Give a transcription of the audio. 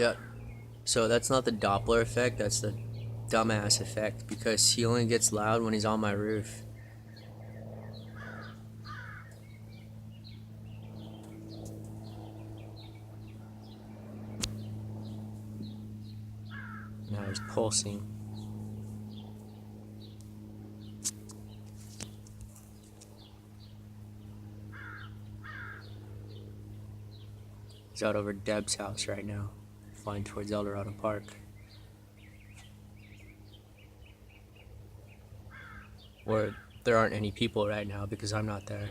Yeah. So that's not the Doppler effect, that's the dumbass effect, because he only gets loud when he's on my roof. Now he's pulsing. He's out over Deb's house right now, flying towards Eldorado Park. Where there aren't any people right now because I'm not there.